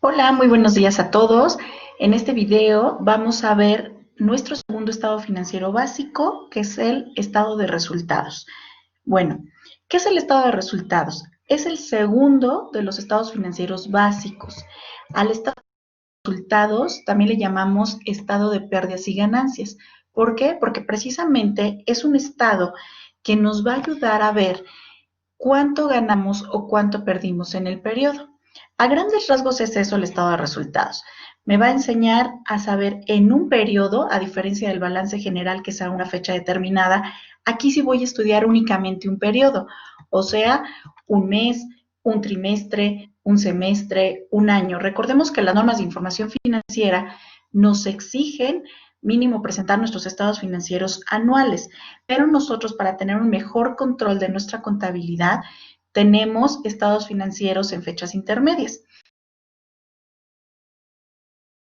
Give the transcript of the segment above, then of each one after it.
Hola, muy buenos días a todos. En este video vamos a ver nuestro segundo estado financiero básico, que es el estado de resultados. Bueno, ¿qué es el estado de resultados? Es el segundo de los estados financieros básicos. Al estado de resultados también le llamamos estado de pérdidas y ganancias. ¿Por qué? Porque precisamente es un estado que nos va a ayudar a ver cuánto ganamos o cuánto perdimos en el periodo. A grandes rasgos es eso el estado de resultados. Me va a enseñar a saber en un periodo, a diferencia del balance general que es a una fecha determinada, aquí sí voy a estudiar únicamente un periodo, o sea, un mes, un trimestre, un semestre, un año. Recordemos que las normas de información financiera nos exigen mínimo presentar nuestros estados financieros anuales, pero nosotros para tener un mejor control de nuestra contabilidad tenemos estados financieros en fechas intermedias.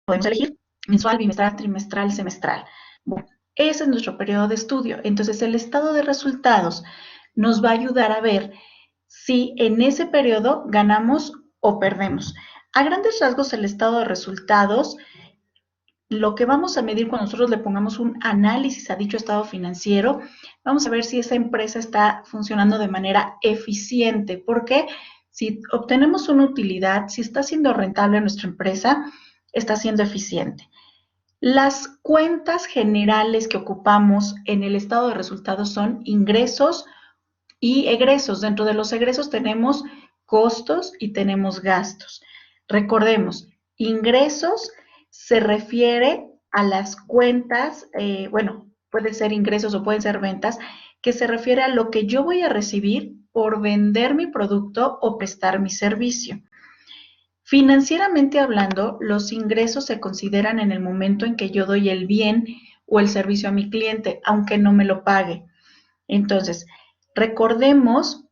Podemos elegir mensual, bimestral, trimestral, semestral. Bueno, ese es nuestro periodo de estudio. Entonces, el estado de resultados nos va a ayudar a ver si en ese periodo ganamos o perdemos. A grandes rasgos, el estado de resultados, lo que vamos a medir cuando nosotros le pongamos un análisis a dicho estado financiero, vamos a ver si esa empresa está funcionando de manera eficiente. Porque si obtenemos una utilidad, si está siendo rentable nuestra empresa, está siendo eficiente. Las cuentas generales que ocupamos en el estado de resultados son ingresos y egresos. Dentro de los egresos tenemos costos y tenemos gastos. Recordemos, ingresos se refiere a las cuentas, bueno, puede ser ingresos o pueden ser ventas, que se refiere a lo que yo voy a recibir por vender mi producto o prestar mi servicio. Financieramente hablando, los ingresos se consideran en el momento en que yo doy el bien o el servicio a mi cliente, aunque no me lo pague. Entonces, recordemos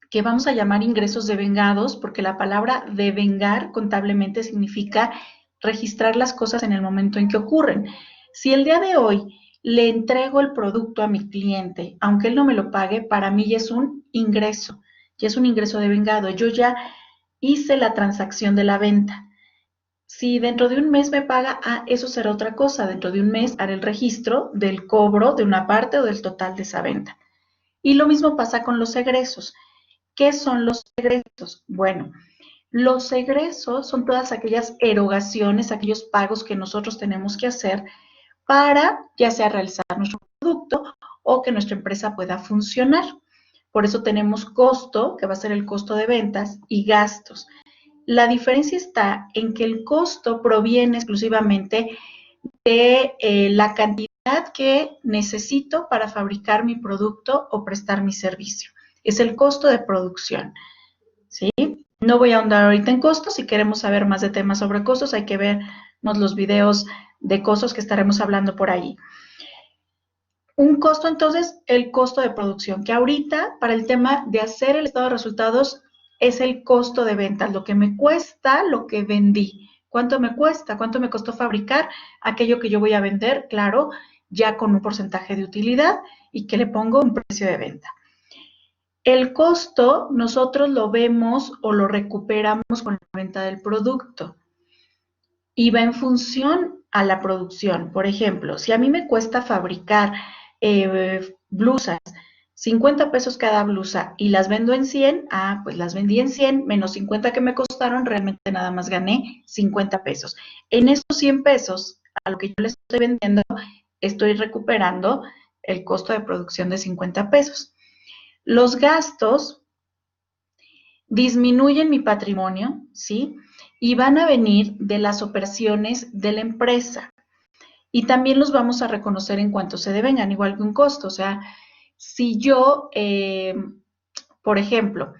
que vamos a llamar ingresos devengados porque la palabra devengar contablemente significa registrar las cosas en el momento en que ocurren. Si el día de hoy le entrego el producto a mi cliente, aunque él no me lo pague, para mí ya es un ingreso devengado. Yo ya hice la transacción de la venta. Si dentro de un mes me paga, eso será otra cosa. Dentro de un mes haré el registro del cobro de una parte o del total de esa venta. Y lo mismo pasa con los egresos. ¿Qué son los egresos? Bueno, los egresos son todas aquellas erogaciones, aquellos pagos que nosotros tenemos que hacer para ya sea realizar nuestro producto o que nuestra empresa pueda funcionar. Por eso tenemos costo, que va a ser el costo de ventas, y gastos. La diferencia está en que el costo proviene exclusivamente de la cantidad que necesito para fabricar mi producto o prestar mi servicio. Es el costo de producción, ¿sí? No voy a ahondar ahorita en costos. Si queremos saber más de temas sobre costos, hay que vernos los videos de costos que estaremos hablando por ahí. Un costo, entonces, el costo de producción, que ahorita para el tema de hacer el estado de resultados es el costo de ventas, lo que me cuesta lo que vendí. ¿Cuánto me cuesta? ¿Cuánto me costó fabricar aquello que yo voy a vender? Claro, ya con un porcentaje de utilidad y que le pongo un precio de venta. El costo nosotros lo vemos o lo recuperamos con la venta del producto y va en función a la producción. Por ejemplo, si a mí me cuesta fabricar blusas, 50 pesos cada blusa y las vendo en 100, pues las vendí en 100 menos 50 que me costaron, realmente nada más gané 50 pesos. En esos 100 pesos, a lo que yo les estoy vendiendo, estoy recuperando el costo de producción de 50 pesos. Los gastos disminuyen mi patrimonio, ¿sí? Y van a venir de las operaciones de la empresa. Y también los vamos a reconocer en cuanto se devengan, igual que un costo. O sea, si yo, por ejemplo,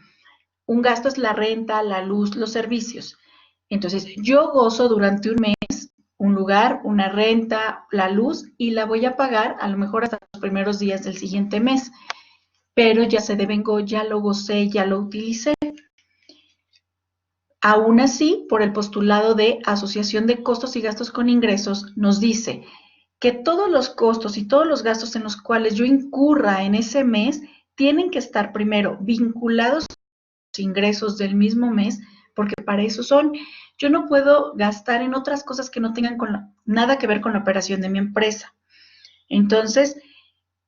un gasto es la renta, la luz, los servicios. Entonces, yo gozo durante un mes un lugar, una renta, la luz, y la voy a pagar a lo mejor hasta los primeros días del siguiente mes. Pero ya se devengó, ya lo gocé, ya lo utilicé. Aún así, por el postulado de asociación de costos y gastos con ingresos, nos dice que todos los costos y todos los gastos en los cuales yo incurra en ese mes tienen que estar primero vinculados a los ingresos del mismo mes porque para eso son. Yo no puedo gastar en otras cosas que no tengan nada que ver con la operación de mi empresa. Entonces,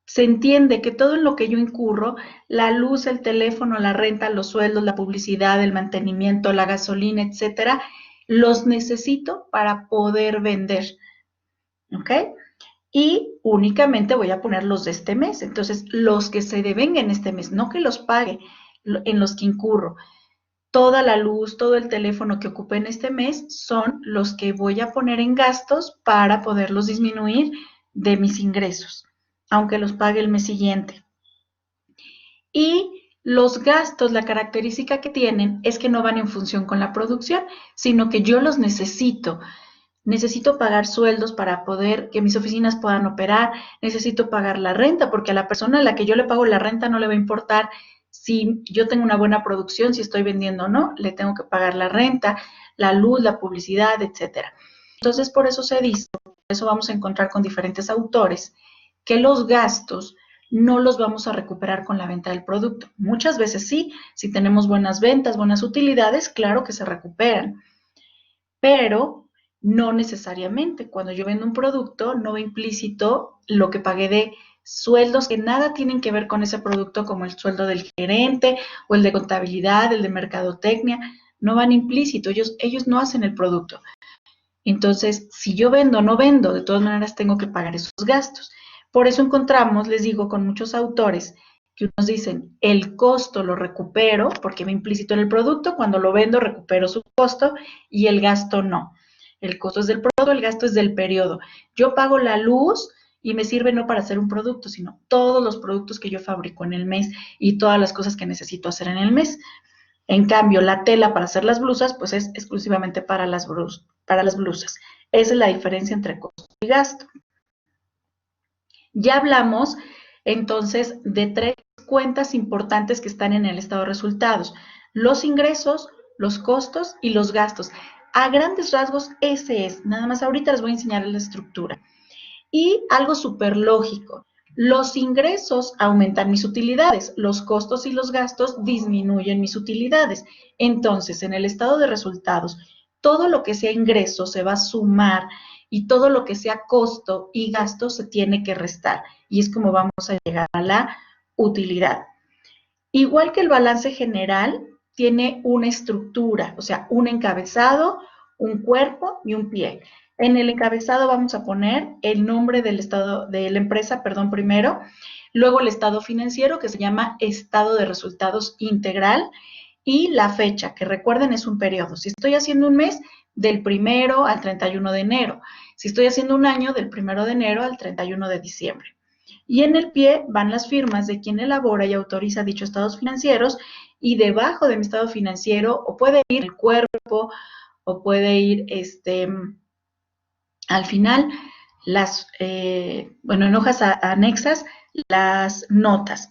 se entiende que todo en lo que yo incurro, la luz, el teléfono, la renta, los sueldos, la publicidad, el mantenimiento, la gasolina, etcétera, los necesito para poder vender, ¿ok? Y únicamente voy a poner los de este mes. Entonces, los que se devengan este mes, no que los pague, en los que incurro. Toda la luz, todo el teléfono que ocupé en este mes son los que voy a poner en gastos para poderlos disminuir de mis ingresos, aunque los pague el mes siguiente. Y los gastos, la característica que tienen es que no van en función con la producción, sino que yo los necesito. Necesito pagar sueldos para poder que mis oficinas puedan operar, necesito pagar la renta, porque a la persona a la que yo le pago la renta no le va a importar si yo tengo una buena producción, si estoy vendiendo o no, le tengo que pagar la renta, la luz, la publicidad, etcétera. Entonces, por eso se dice, por eso vamos a encontrar con diferentes autores, que los gastos no los vamos a recuperar con la venta del producto. Muchas veces sí, si tenemos buenas ventas, buenas utilidades, claro que se recuperan, pero no necesariamente. Cuando yo vendo un producto, no va implícito lo que pagué de sueldos que nada tienen que ver con ese producto, como el sueldo del gerente o el de contabilidad, el de mercadotecnia, no van implícito, ellos no hacen el producto. Entonces, si yo vendo o no vendo, de todas maneras tengo que pagar esos gastos. Por eso encontramos, les digo, con muchos autores que unos dicen, el costo lo recupero, porque va implícito en el producto, cuando lo vendo recupero su costo y el gasto no. El costo es del producto, el gasto es del periodo. Yo pago la luz y me sirve no para hacer un producto, sino todos los productos que yo fabrico en el mes y todas las cosas que necesito hacer en el mes. En cambio, la tela para hacer las blusas, pues es exclusivamente para las blusas. Esa es la diferencia entre costo y gasto. Ya hablamos entonces de tres cuentas importantes que están en el estado de resultados: los ingresos, los costos y los gastos. A grandes rasgos, ese es. Nada más ahorita les voy a enseñar la estructura. Y algo súper lógico: los ingresos aumentan mis utilidades, los costos y los gastos disminuyen mis utilidades. Entonces, en el estado de resultados, todo lo que sea ingreso se va a sumar y todo lo que sea costo y gasto se tiene que restar. Y es como vamos a llegar a la utilidad. Igual que el balance general, tiene una estructura, o sea, un encabezado, un cuerpo y un pie. En el encabezado vamos a poner el nombre del estado de la empresa, perdón, primero, luego el estado financiero, que se llama estado de resultados integral, y la fecha, que recuerden es un periodo. Si estoy haciendo un mes, del 1 al 31 de enero. Si estoy haciendo un año, del 1 de enero al 31 de diciembre. Y en el pie van las firmas de quien elabora y autoriza dichos estados financieros, y debajo de mi estado financiero o puede ir el cuerpo o puede ir al final en hojas anexas, las notas.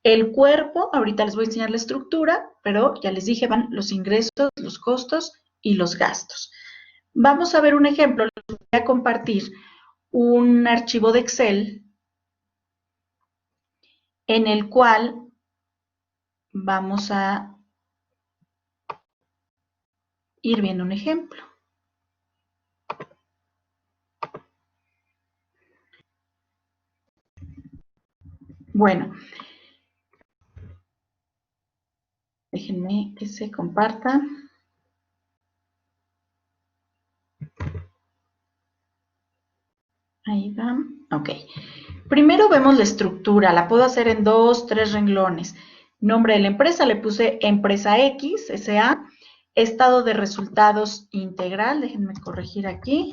El cuerpo, ahorita les voy a enseñar la estructura, pero ya les dije, van los ingresos, los costos y los gastos. Vamos a ver un ejemplo. Les voy a compartir un archivo de Excel en el cual vamos a ir viendo un ejemplo. Bueno, déjenme que se comparta. Ahí va. Ok. Primero vemos la estructura. La puedo hacer en 2, 3 renglones. Nombre de la empresa, le puse Empresa X, S.A. Estado de resultados integral, déjenme corregir aquí.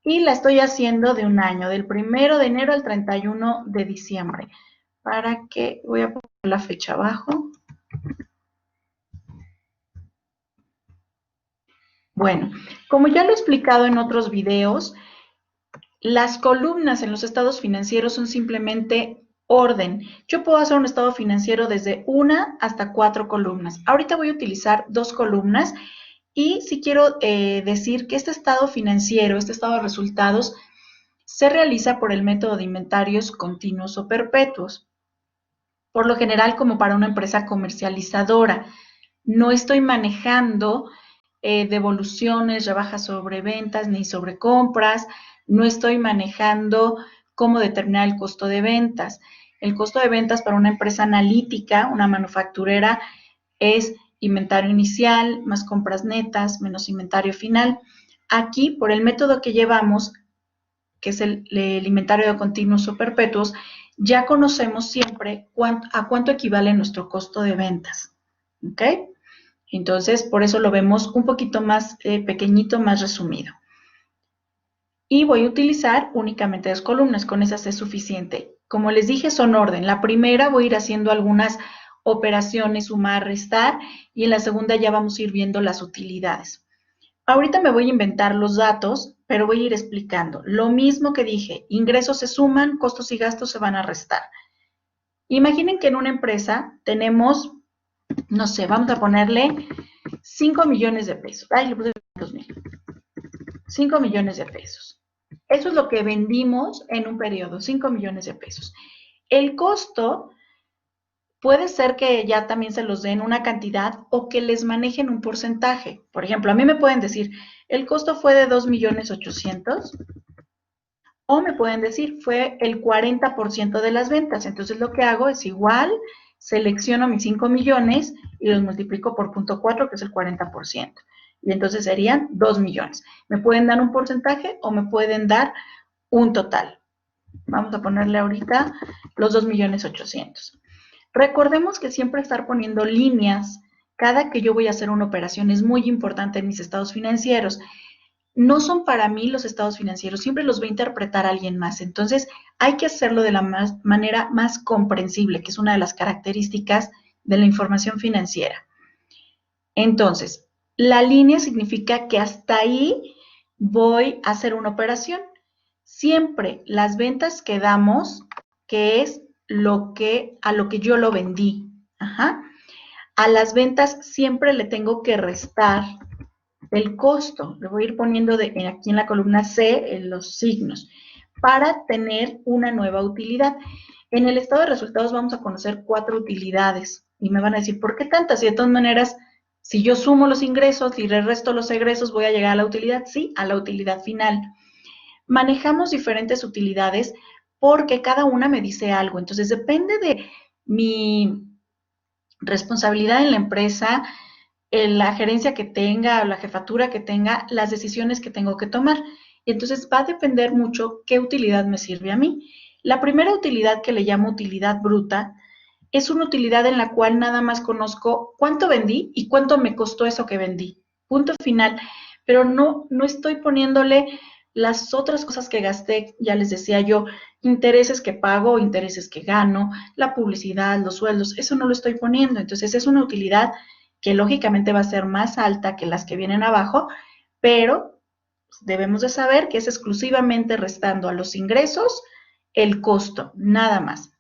Y la estoy haciendo de un año, del 1 de enero al 31 de diciembre. Para que, voy a poner la fecha abajo. Bueno, como ya lo he explicado en otros videos, las columnas en los estados financieros son simplemente orden. Yo puedo hacer un estado financiero desde 1 hasta 4 columnas. Ahorita voy a utilizar 2 columnas y si quiero decir que este estado financiero, este estado de resultados, se realiza por el método de inventarios continuos o perpetuos. Por lo general, como para una empresa comercializadora. No estoy manejando devoluciones, rebajas sobre ventas ni sobre compras. No estoy manejando cómo determinar el costo de ventas. El costo de ventas para una empresa analítica, una manufacturera, es inventario inicial más compras netas menos inventario final. Aquí, por el método que llevamos, que es el inventario de continuos o perpetuos, ya conocemos siempre a cuánto equivale nuestro costo de ventas. ¿Ok? Entonces, por eso lo vemos un poquito más pequeñito, más resumido. Y voy a utilizar únicamente 2 columnas, con esas es suficiente. Como les dije, son orden. La primera voy a ir haciendo algunas operaciones, sumar, restar, y en la segunda ya vamos a ir viendo las utilidades. Ahorita me voy a inventar los datos, pero voy a ir explicando. Lo mismo que dije, ingresos se suman, costos y gastos se van a restar. Imaginen que en una empresa tenemos, no sé, vamos a ponerle 5 millones de pesos. Ay, le puse 2,000. 5 millones de pesos. Eso es lo que vendimos en un periodo, 5 millones de pesos. El costo puede ser que ya también se los den una cantidad o que les manejen un porcentaje. Por ejemplo, a mí me pueden decir, el costo fue de 2,800,000, o me pueden decir, fue el 40% de las ventas. Entonces lo que hago es igual, selecciono mis 5 millones y los multiplico por 0,4, que es el 40%. Y entonces serían 2 millones. Me pueden dar un porcentaje o me pueden dar un total. Vamos a ponerle ahorita los 2,800,000. Recordemos que siempre estar poniendo líneas cada que yo voy a hacer una operación es muy importante en mis estados financieros. No son para mí los estados financieros, siempre los va a interpretar alguien más. Entonces, hay que hacerlo de la manera más comprensible, que es una de las características de la información financiera. Entonces, la línea significa que hasta ahí voy a hacer una operación. Siempre las ventas que damos, que es a lo que yo lo vendí. Ajá. A las ventas siempre le tengo que restar el costo. Le voy a ir poniendo aquí en la columna C los signos para tener una nueva utilidad. En el estado de resultados vamos a conocer 4 utilidades y me van a decir, ¿por qué tantas? Y de todas maneras, si yo sumo los ingresos y le resto los egresos, voy a llegar a la utilidad. Sí, a la utilidad final. Manejamos diferentes utilidades porque cada una me dice algo. Entonces, depende de mi responsabilidad en la empresa, la gerencia que tenga, la jefatura que tenga, las decisiones que tengo que tomar. Y entonces va a depender mucho qué utilidad me sirve a mí. La primera utilidad, que le llamo utilidad bruta, es una utilidad en la cual nada más conozco cuánto vendí y cuánto me costó eso que vendí. Punto final. Pero no estoy poniéndole las otras cosas que gasté, ya les decía yo, intereses que pago, intereses que gano, la publicidad, los sueldos, eso no lo estoy poniendo. Entonces es una utilidad que lógicamente va a ser más alta que las que vienen abajo, pero debemos de saber que es exclusivamente restando a los ingresos el costo, nada más.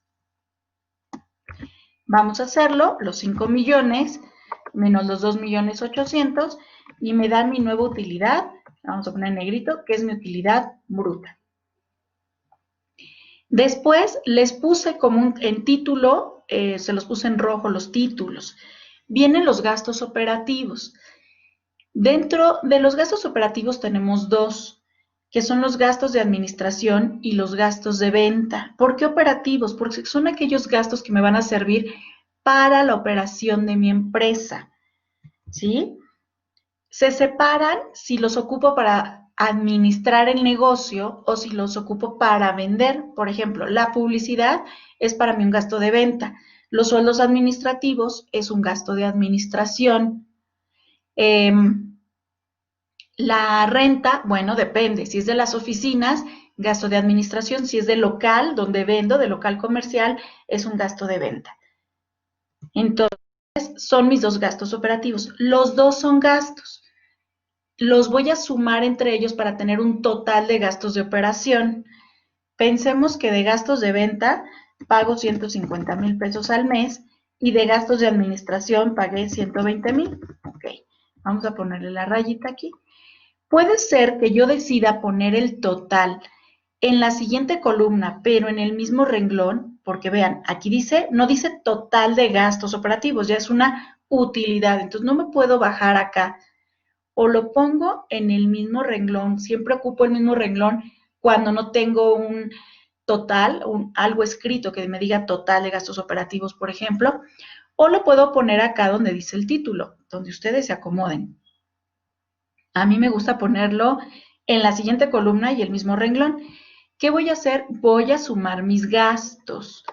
Vamos a hacerlo, los 5 millones menos los 2,800,000 y me da mi nueva utilidad, vamos a poner en negrito, que es mi utilidad bruta. Después les puse como en título, se los puse en rojo los títulos. Vienen los gastos operativos. Dentro de los gastos operativos tenemos 2, que son los gastos de administración y los gastos de venta. ¿Por qué operativos? Porque son aquellos gastos que me van a servir para la operación de mi empresa, ¿sí? Se separan si los ocupo para administrar el negocio o si los ocupo para vender. Por ejemplo, la publicidad es para mí un gasto de venta. Los sueldos administrativos es un gasto de administración. La renta, bueno, depende. Si es de las oficinas, gasto de administración. Si es de local, donde vendo, de local comercial, es un gasto de venta. Entonces, son mis 2 gastos operativos. Los 2 son gastos. Los voy a sumar entre ellos para tener un total de gastos de operación. Pensemos que de gastos de venta pago 150,000 pesos al mes y de gastos de administración pagué 120,000. Ok, vamos a ponerle la rayita aquí. Puede ser que yo decida poner el total en la siguiente columna, pero en el mismo renglón, porque vean, aquí dice, no dice total de gastos operativos, ya es una utilidad. Entonces no me puedo bajar acá. O lo pongo en el mismo renglón, siempre ocupo el mismo renglón cuando no tengo un total, algo escrito que me diga total de gastos operativos, por ejemplo, o lo puedo poner acá donde dice el título, donde ustedes se acomoden. A mí me gusta ponerlo en la siguiente columna y el mismo renglón. ¿Qué voy a hacer? Voy a sumar mis gastos.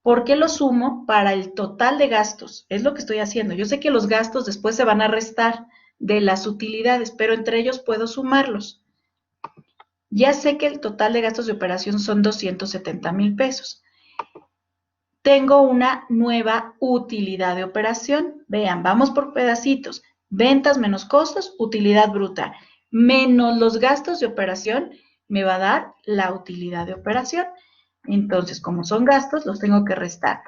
¿Por qué lo sumo? Para el total de gastos. Es lo que estoy haciendo. Yo sé que los gastos después se van a restar de las utilidades, pero entre ellos puedo sumarlos. Ya sé que el total de gastos de operación son 270,000 pesos. Tengo una nueva utilidad de operación. Vean, vamos por pedacitos. Ventas menos costos, utilidad bruta, menos los gastos de operación, me va a dar la utilidad de operación. Entonces, como son gastos, los tengo que restar.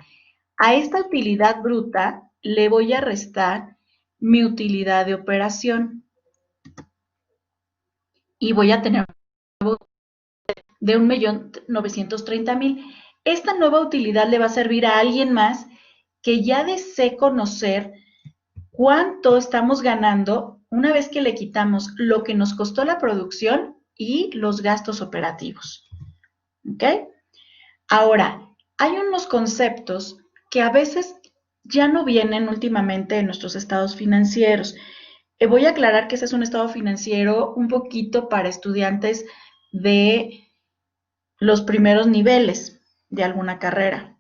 A esta utilidad bruta le voy a restar mi utilidad de operación y voy a tener de 1,930,000. Esta nueva utilidad le va a servir a alguien más que ya desee conocer cuánto estamos ganando una vez que le quitamos lo que nos costó la producción y los gastos operativos. ¿Ok? Ahora, hay unos conceptos que a veces ya no vienen últimamente en nuestros estados financieros. Voy a aclarar que ese es un estado financiero un poquito para estudiantes de los primeros niveles de alguna carrera.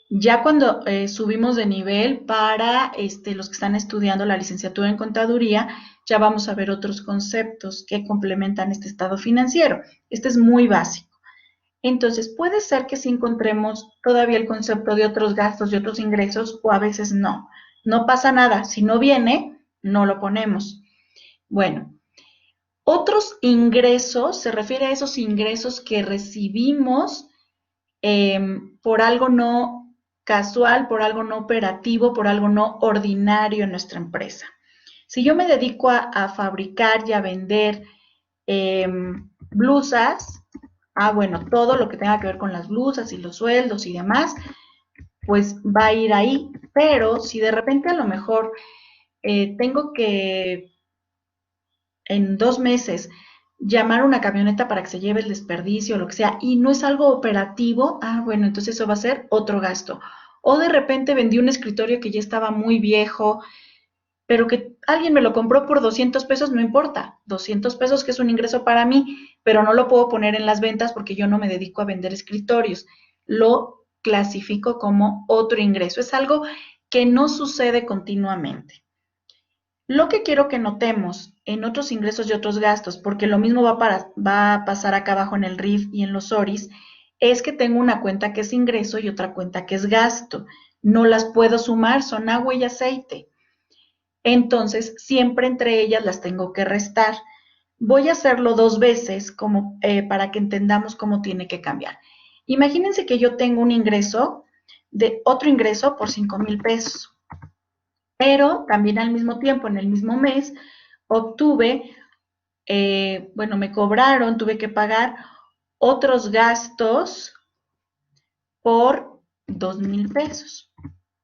Ya cuando subimos de nivel para los que están estudiando la licenciatura en contaduría, ya vamos a ver otros conceptos que complementan este estado financiero. Este es muy básico. Entonces, puede ser que sí encontremos todavía el concepto de otros gastos y otros ingresos o a veces no. No pasa nada. Si no viene, no lo ponemos. Bueno, otros ingresos, se refiere a esos ingresos que recibimos por algo no casual, por algo no operativo, por algo no ordinario en nuestra empresa. Si yo me dedico a fabricar y a vender blusas, bueno, todo lo que tenga que ver con las blusas y los sueldos y demás, pues va a ir ahí. Pero si de repente a lo mejor tengo que en 2 meses llamar a una camioneta para que se lleve el desperdicio o lo que sea, y no es algo operativo, bueno, entonces eso va a ser otro gasto. O de repente vendí un escritorio que ya estaba muy viejo, pero que alguien me lo compró por 200 pesos, no importa, 200 pesos que es un ingreso para mí, pero no lo puedo poner en las ventas porque yo no me dedico a vender escritorios. Lo clasifico como otro ingreso. Es algo que no sucede continuamente. Lo que quiero que notemos en otros ingresos y otros gastos, porque lo mismo va a pasar acá abajo en el RIF y en los ORIS, es que tengo una cuenta que es ingreso y otra cuenta que es gasto. No las puedo sumar, son agua y aceite. Entonces, siempre entre ellas las tengo que restar. Voy a hacerlo 2 veces para que entendamos cómo tiene que cambiar. Imagínense que yo tengo un ingreso de otro ingreso por 5,000 pesos. Pero también al mismo tiempo, en el mismo mes, obtuve, me cobraron, tuve que pagar otros gastos por 2,000 pesos.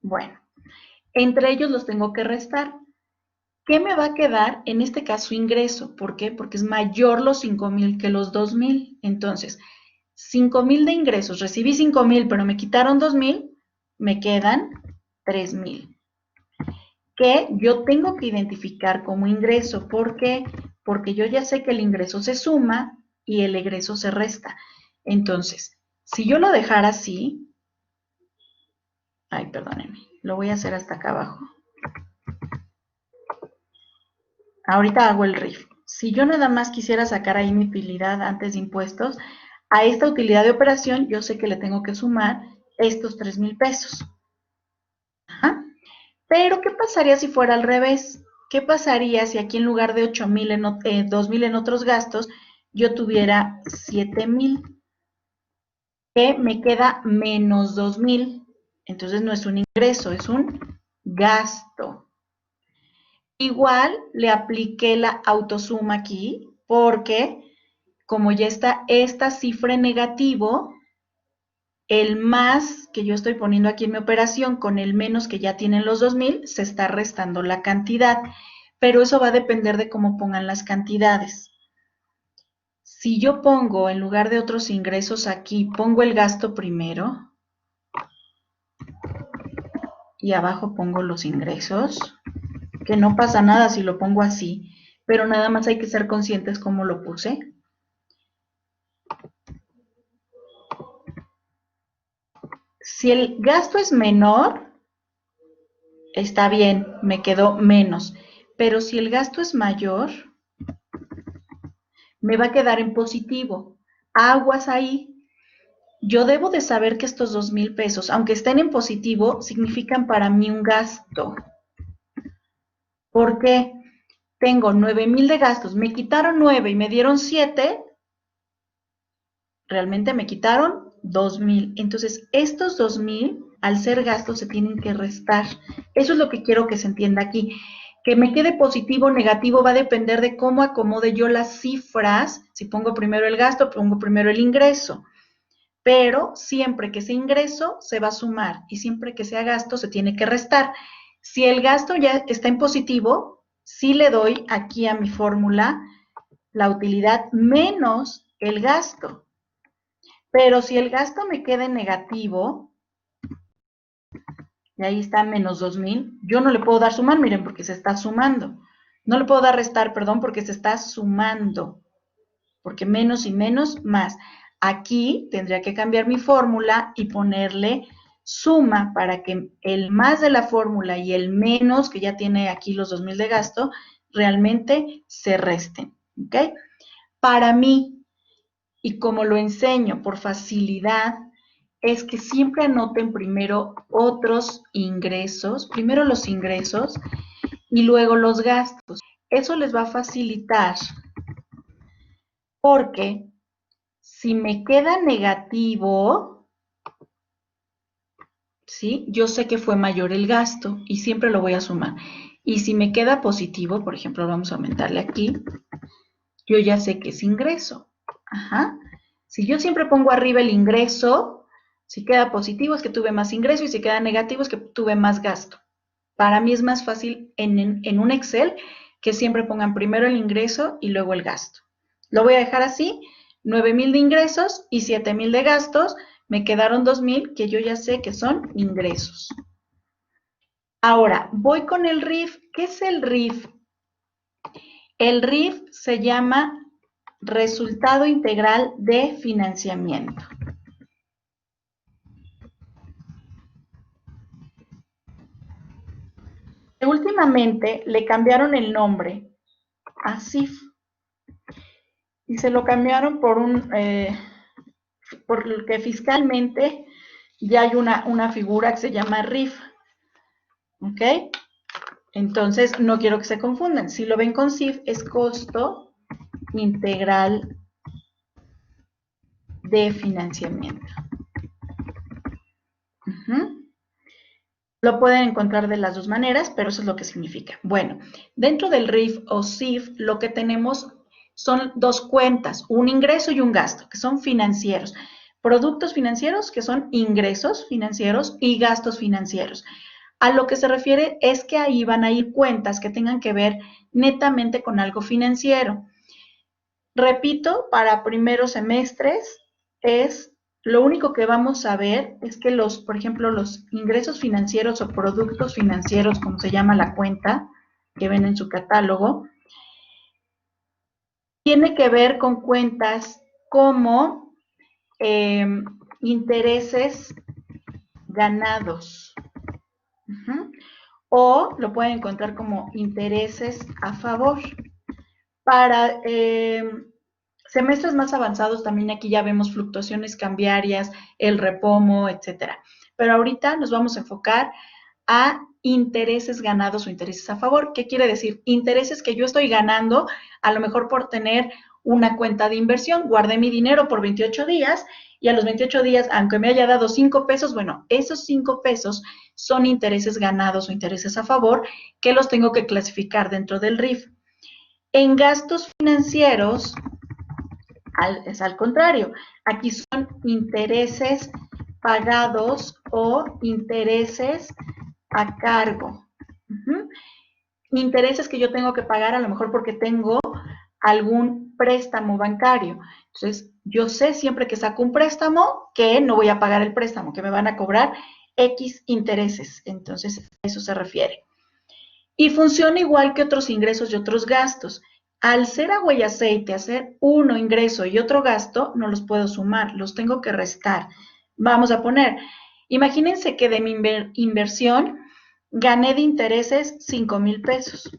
Bueno, entre ellos los tengo que restar. ¿Qué me va a quedar? En este caso, ingreso. ¿Por qué? Porque es mayor los 5,000 que los 2,000. Entonces, 5,000 de ingresos, recibí 5,000, pero me quitaron 2,000, me quedan 3,000. Que yo tengo que identificar como ingreso. ¿Por qué? Porque yo ya sé que el ingreso se suma y el egreso se resta. Entonces, si yo lo dejara así, perdónenme, lo voy a hacer hasta acá abajo. Ahorita hago el RIF. Si yo nada más quisiera sacar ahí mi utilidad antes de impuestos, a esta utilidad de operación yo sé que le tengo que sumar estos 3,000 pesos. Ajá. Pero, ¿qué pasaría si fuera al revés? ¿Qué pasaría si aquí en lugar de 8,000 2,000 en otros gastos, yo tuviera 7,000? Que me queda menos 2,000. Entonces no es un ingreso, es un gasto. Igual le apliqué la autosuma aquí porque como ya está esta cifra en negativo, el más que yo estoy poniendo aquí en mi operación con el menos que ya tienen los 2,000, se está restando la cantidad, pero eso va a depender de cómo pongan las cantidades. Si yo pongo, en lugar de otros ingresos aquí, pongo el gasto primero y abajo pongo los ingresos, que no pasa nada si lo pongo así, pero nada más hay que ser conscientes cómo lo puse. Si el gasto es menor, está bien, me quedó menos, pero si el gasto es mayor, me va a quedar en positivo. Aguas ahí. Yo debo de saber que estos 2,000 pesos, aunque estén en positivo, significan para mí un gasto. ¿Por qué? Tengo 9,000 de gastos, me quitaron 9 y me dieron 7, realmente me quitaron 2,000. Entonces, estos 2,000, al ser gastos, se tienen que restar. Eso es lo que quiero que se entienda aquí. Que me quede positivo o negativo va a depender de cómo acomode yo las cifras. Si pongo primero el gasto, pongo primero el ingreso. Pero siempre que sea ingreso, se va a sumar. Y siempre que sea gasto, se tiene que restar. Si el gasto ya está en positivo, sí le doy aquí a mi fórmula la utilidad menos el gasto. Pero si el gasto me queda en negativo, y ahí está menos 2,000, yo no le puedo dar sumar, miren, porque se está sumando. No le puedo dar restar, perdón, porque se está sumando. Porque menos y menos, más. Aquí tendría que cambiar mi fórmula y ponerle suma para que el más de la fórmula y el menos, que ya tiene aquí los 2,000 de gasto, realmente se resten. ¿Ok? Para mí, y como lo enseño por facilidad, es que siempre anoten primero otros ingresos, primero los ingresos y luego los gastos. Eso les va a facilitar porque si me queda negativo, ¿sí? Yo sé que fue mayor el gasto y siempre lo voy a sumar. Y si me queda positivo, por ejemplo, vamos a aumentarle aquí, yo ya sé que es ingreso. Ajá. Si yo siempre pongo arriba el ingreso, si queda positivo es que tuve más ingreso y si queda negativo es que tuve más gasto. Para mí es más fácil en un Excel que siempre pongan primero el ingreso y luego el gasto. Lo voy a dejar así, 9,000 de ingresos y 7,000 de gastos, me quedaron 2,000 que yo ya sé que son ingresos. Ahora, voy con el RIF. ¿Qué es el RIF? El RIF se llama Resultado Integral de Financiamiento. Últimamente le cambiaron el nombre a CIF y se lo cambiaron porque fiscalmente ya hay una figura que se llama RIF. ¿Ok? Entonces, no quiero que se confundan. Si lo ven con CIF, es costo integral de financiamiento. Lo pueden encontrar de las dos maneras, pero eso es lo que significa. Bueno, dentro del RIF o CIF, lo que tenemos son dos cuentas, un ingreso y un gasto, que son financieros. Productos financieros, que son ingresos financieros, y gastos financieros. A lo que se refiere es que ahí van a ir cuentas que tengan que ver netamente con algo financiero. Repito, para primeros semestres lo único que vamos a ver es que por ejemplo, los ingresos financieros o productos financieros, como se llama la cuenta que ven en su catálogo, tiene que ver con cuentas como intereses ganados. O lo pueden encontrar como intereses a favor. Para semestres más avanzados también aquí ya vemos fluctuaciones cambiarias, el repomo, etcétera. Pero ahorita nos vamos a enfocar a intereses ganados o intereses a favor. ¿Qué quiere decir? Intereses que yo estoy ganando, a lo mejor por tener una cuenta de inversión. Guardé mi dinero por 28 días y a los 28 días, aunque me haya dado 5 pesos, bueno, esos 5 pesos son intereses ganados o intereses a favor que los tengo que clasificar dentro del RIF. En gastos financieros es al contrario. Aquí son intereses pagados o intereses a cargo. Intereses que yo tengo que pagar a lo mejor porque tengo algún préstamo bancario. Entonces, yo sé siempre que saco un préstamo que no voy a pagar el préstamo, que me van a cobrar X intereses. Entonces, a eso se refiere. Y funciona igual que otros ingresos y otros gastos. Al ser agua y aceite, hacer uno ingreso y otro gasto, no los puedo sumar, los tengo que restar. Vamos a poner, imagínense que de mi inversión gané de intereses 5,000 pesos,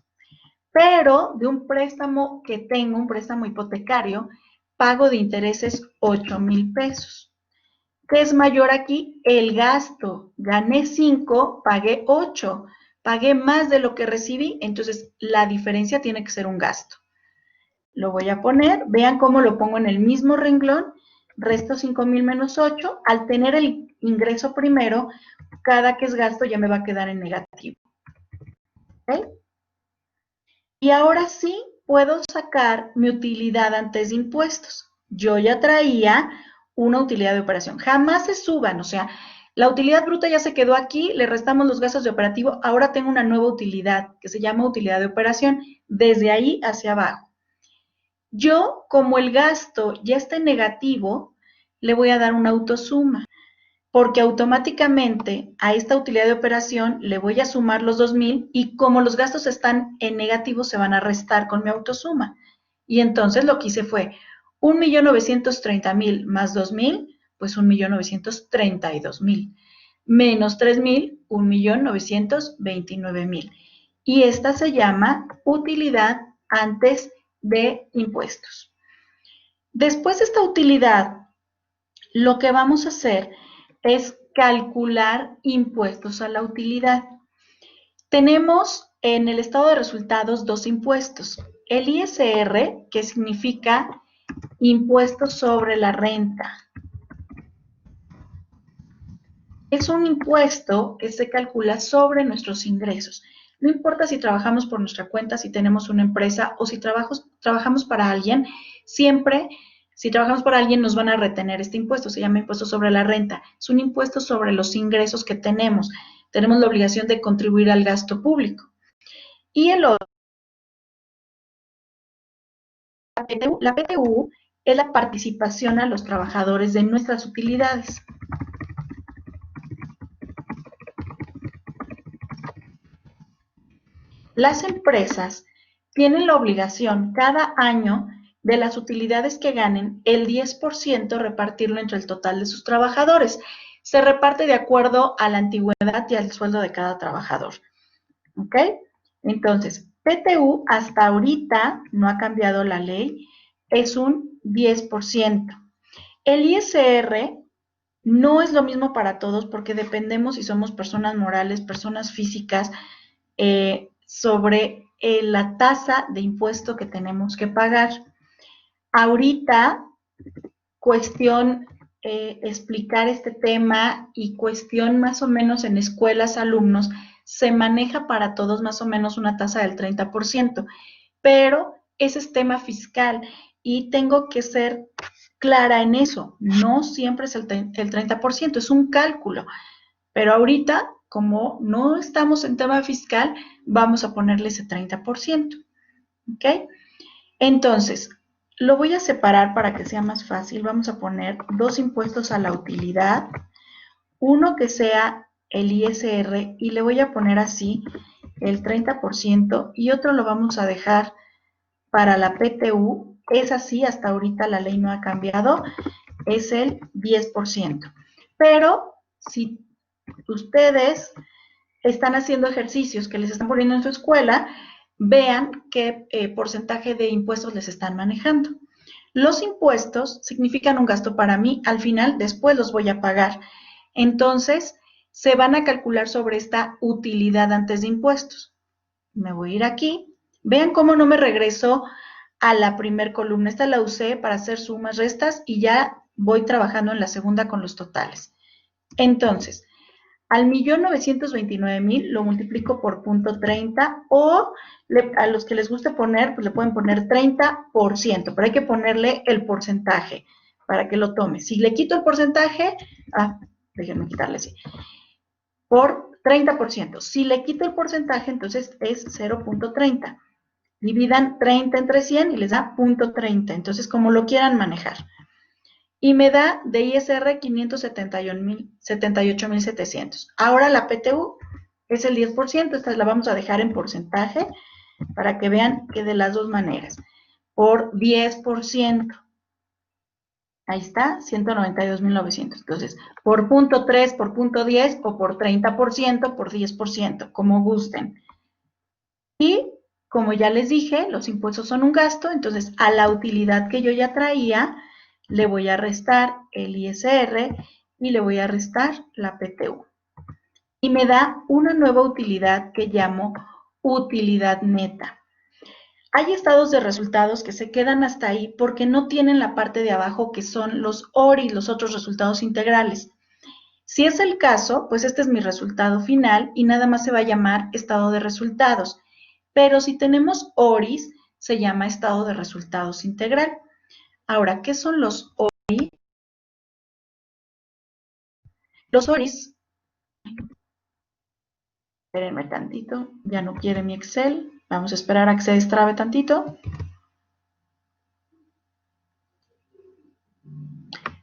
pero de un préstamo que tengo, un préstamo hipotecario, pago de intereses 8,000 pesos. ¿Qué es mayor aquí? El gasto. Gané 5, pagué 8. Pagué más de lo que recibí, entonces la diferencia tiene que ser un gasto. Lo voy a poner, vean cómo lo pongo en el mismo renglón, resto 5,000 menos 8, al tener el ingreso primero, cada que es gasto ya me va a quedar en negativo. ¿Ok? Y ahora sí puedo sacar mi utilidad antes de impuestos. Yo ya traía una utilidad de operación. Jamás se suban, o sea, la utilidad bruta ya se quedó aquí, le restamos los gastos de operativo, ahora tengo una nueva utilidad que se llama utilidad de operación, desde ahí hacia abajo. Yo, como el gasto ya está en negativo, le voy a dar una autosuma, porque automáticamente a esta utilidad de operación le voy a sumar los 2,000 y como los gastos están en negativo se van a restar con mi autosuma. Y entonces lo que hice fue 1,930,000 más 2,000, pues 1,932,000. Menos 3,000, 1,929,000. Y esta se llama utilidad antes de impuestos. Después de esta utilidad, lo que vamos a hacer es calcular impuestos a la utilidad. Tenemos en el estado de resultados dos impuestos. El ISR, que significa impuesto sobre la renta. Es un impuesto que se calcula sobre nuestros ingresos. No importa si trabajamos por nuestra cuenta, si tenemos una empresa o si trabajamos para alguien, siempre, si trabajamos para alguien, nos van a retener este impuesto. Se llama impuesto sobre la renta. Es un impuesto sobre los ingresos que tenemos. Tenemos la obligación de contribuir al gasto público. Y el otro, la PTU es la participación a los trabajadores de nuestras utilidades. Las empresas tienen la obligación cada año de las utilidades que ganen, el 10% repartirlo entre el total de sus trabajadores. Se reparte de acuerdo a la antigüedad y al sueldo de cada trabajador. ¿Ok? Entonces, PTU hasta ahorita no ha cambiado la ley, es un 10%. El ISR no es lo mismo para todos porque dependemos si somos personas morales, personas físicas, sobre la tasa de impuesto que tenemos que pagar. Ahorita, cuestión explicar este tema y cuestión más o menos en escuelas, alumnos, se maneja para todos más o menos una tasa del 30%, pero ese es tema fiscal y tengo que ser clara en eso. No siempre es el 30%, es un cálculo, pero ahorita, como no estamos en tema fiscal, vamos a ponerle ese 30%. ¿Ok? Entonces, lo voy a separar para que sea más fácil. Vamos a poner dos impuestos a la utilidad, uno que sea el ISR y le voy a poner así el 30% y otro lo vamos a dejar para la PTU. Es así, hasta ahorita la ley no ha cambiado, es el 10%. Pero si ustedes están haciendo ejercicios que les están poniendo en su escuela, vean qué porcentaje de impuestos les están manejando. Los impuestos significan un gasto para mí, al final después los voy a pagar. Entonces, se van a calcular sobre esta utilidad antes de impuestos. Me voy a ir aquí. Vean cómo no me regreso a la primer columna. Esta la usé para hacer sumas, restas y ya voy trabajando en la segunda con los totales. Entonces, al 1,929,000 lo multiplico por 0.30 o a los que les guste poner, pues le pueden poner 30%, pero hay que ponerle el porcentaje para que lo tome. Si le quito el porcentaje, déjenme quitarle así, por 30%. Si le quito el porcentaje, entonces es 0.30. Dividan 30 entre 100 y les da 0.30. Entonces, como lo quieran manejar. Y me da de ISR 578.700. Ahora la PTU es el 10%. Esta la vamos a dejar en porcentaje para que vean que de las dos maneras. Por 10%. Ahí está, 192.900. Entonces, por 0.3, por 0.10 o por 30%, por 10%, como gusten. Y como ya les dije, los impuestos son un gasto, entonces a la utilidad que yo ya traía, le voy a restar el ISR y le voy a restar la PTU. Y me da una nueva utilidad que llamo utilidad neta. Hay estados de resultados que se quedan hasta ahí porque no tienen la parte de abajo que son los ORI, los otros resultados integrales. Si es el caso, pues este es mi resultado final y nada más se va a llamar estado de resultados. Pero si tenemos ORIs, se llama estado de resultados integral. Ahora, ¿qué son los ORI? Los ORIs, espérenme tantito, ya no quiere mi Excel. Vamos a esperar a que se destrabe tantito.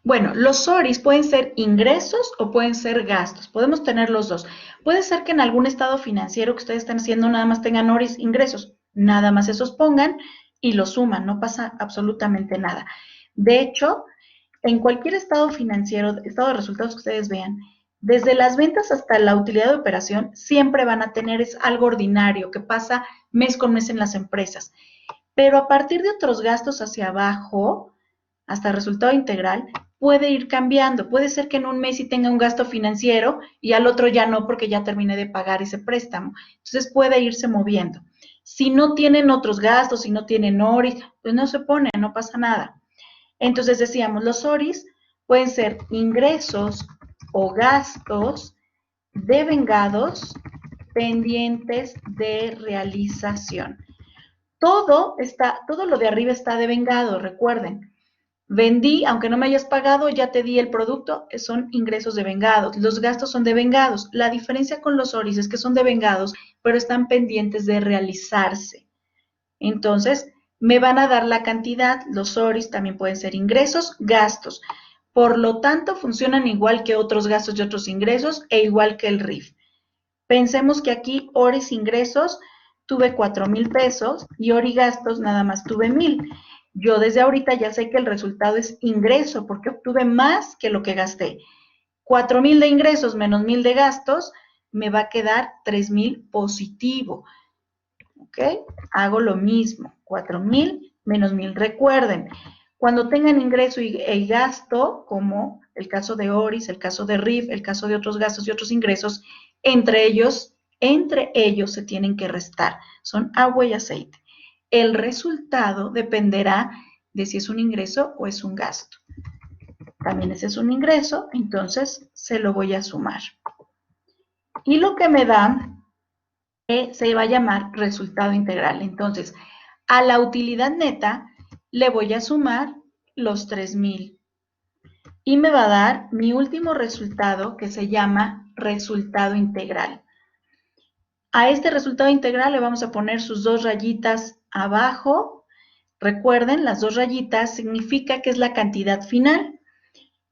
Bueno, los ORIs pueden ser ingresos o pueden ser gastos. Podemos tener los dos. Puede ser que en algún estado financiero que ustedes estén haciendo nada más tengan ORIs ingresos. Nada más esos pongan y los suman. No pasa absolutamente nada. De hecho, en cualquier estado financiero, estado de resultados que ustedes vean, desde las ventas hasta la utilidad de operación, siempre van a tener, es algo ordinario que pasa mes con mes en las empresas. Pero a partir de otros gastos hacia abajo, hasta el resultado integral, puede ir cambiando. Puede ser que en un mes sí tenga un gasto financiero y al otro ya no porque ya terminé de pagar ese préstamo. Entonces puede irse moviendo. Si no tienen otros gastos, si no tienen ORIs, pues no se pone, no pasa nada. Entonces decíamos, los ORIs pueden ser ingresos o gastos devengados pendientes de realización. Todo lo de arriba está devengado, recuerden. Vendí, aunque no me hayas pagado, ya te di el producto, son ingresos devengados. Los gastos son devengados. La diferencia con los ORIs es que son devengados, pero están pendientes de realizarse. Entonces, me van a dar la cantidad. Los ORIs también pueden ser ingresos, gastos. Por lo tanto, funcionan igual que otros gastos y otros ingresos e igual que el RIF. Pensemos que aquí ORIs ingresos tuve 4,000 pesos y ORI gastos nada más tuve 1,000. Yo desde ahorita ya sé que el resultado es ingreso porque obtuve más que lo que gasté. 4,000 de ingresos menos 1,000 de gastos, me va a quedar 3,000 positivo. ¿Ok? Hago lo mismo, 4,000 menos 1,000. Recuerden, cuando tengan ingreso y gasto, como el caso de ORIS, el caso de RIF, el caso de otros gastos y otros ingresos, entre ellos se tienen que restar. Son agua y aceite. El resultado dependerá de si es un ingreso o es un gasto. También ese es un ingreso, entonces se lo voy a sumar. Y lo que me da se va a llamar resultado integral. Entonces, a la utilidad neta le voy a sumar los 3,000 y me va a dar mi último resultado que se llama resultado integral. A este resultado integral le vamos a poner sus dos rayitas abajo. Recuerden, las dos rayitas significa que es la cantidad final.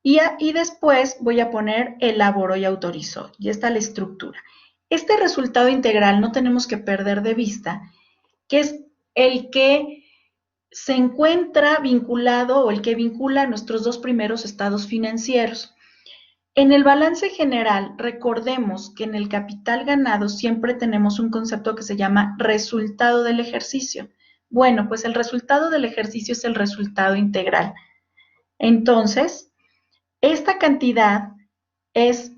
Y después voy a poner elaboró y autorizó. Y está la estructura. Este resultado integral no tenemos que perder de vista, que es el que se encuentra vinculado o el que vincula nuestros dos primeros estados financieros. En el balance general, recordemos que en el capital ganado siempre tenemos un concepto que se llama resultado del ejercicio. Bueno, pues el resultado del ejercicio es el resultado integral. Entonces, esta cantidad es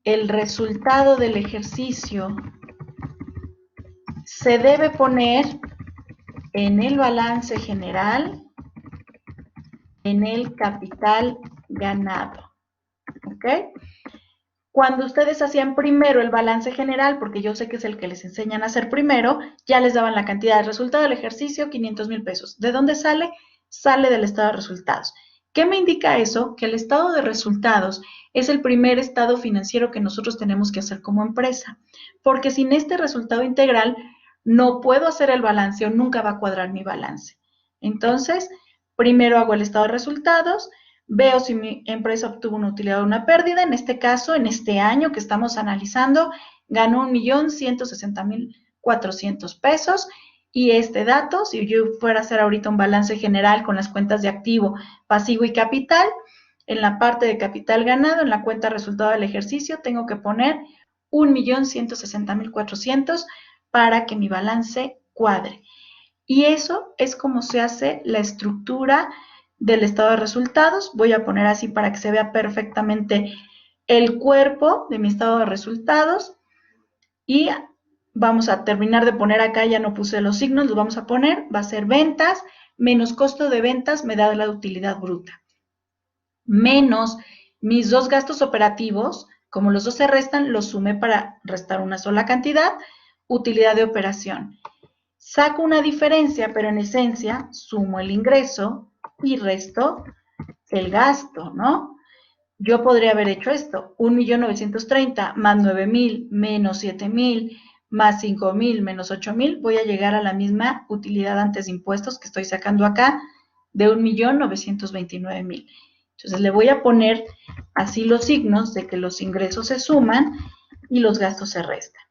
el resultado del ejercicio. Se debe poner en el balance general, en el capital ganado. ¿Ok? Cuando ustedes hacían primero el balance general, porque yo sé que es el que les enseñan a hacer primero, ya les daban la cantidad de resultado del ejercicio, 500,000 pesos. ¿De dónde sale? Sale del estado de resultados. ¿Qué me indica eso? Que el estado de resultados es el primer estado financiero que nosotros tenemos que hacer como empresa, porque sin este resultado integral no puedo hacer el balance o nunca va a cuadrar mi balance. Entonces, primero hago el estado de resultados, veo si mi empresa obtuvo una utilidad o una pérdida. En este caso, en este año que estamos analizando, ganó 1,160,400 pesos. Y este dato, si yo fuera a hacer ahorita un balance general con las cuentas de activo, pasivo y capital, en la parte de capital ganado, en la cuenta resultado del ejercicio, tengo que poner 1,160,400 para que mi balance cuadre. Y eso es como se hace la estructura del estado de resultados. Voy a poner así para que se vea perfectamente el cuerpo de mi estado de resultados. Y vamos a terminar de poner acá, ya no puse los signos, los vamos a poner, va a ser ventas, menos costo de ventas me da la utilidad bruta, menos mis dos gastos operativos, como los dos se restan, los sumé para restar una sola cantidad, utilidad de operación. Saco una diferencia, pero en esencia sumo el ingreso y resto el gasto, ¿no? Yo podría haber hecho esto, 1,930,000 más 9,000 menos 7,000 más 5,000 menos 8,000, voy a llegar a la misma utilidad antes de impuestos que estoy sacando acá de 1,929,000. Entonces le voy a poner así los signos de que los ingresos se suman y los gastos se restan.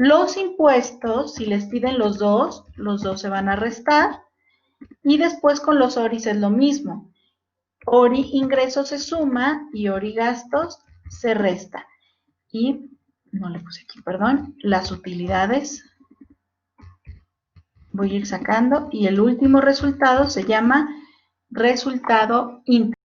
Los impuestos, si les piden los dos se van a restar. Y después con los ORIs es lo mismo. ORI ingresos se suma y ORI gastos se resta. Y, no le puse aquí, perdón, las utilidades voy a ir sacando y el último resultado se llama resultado íntegro.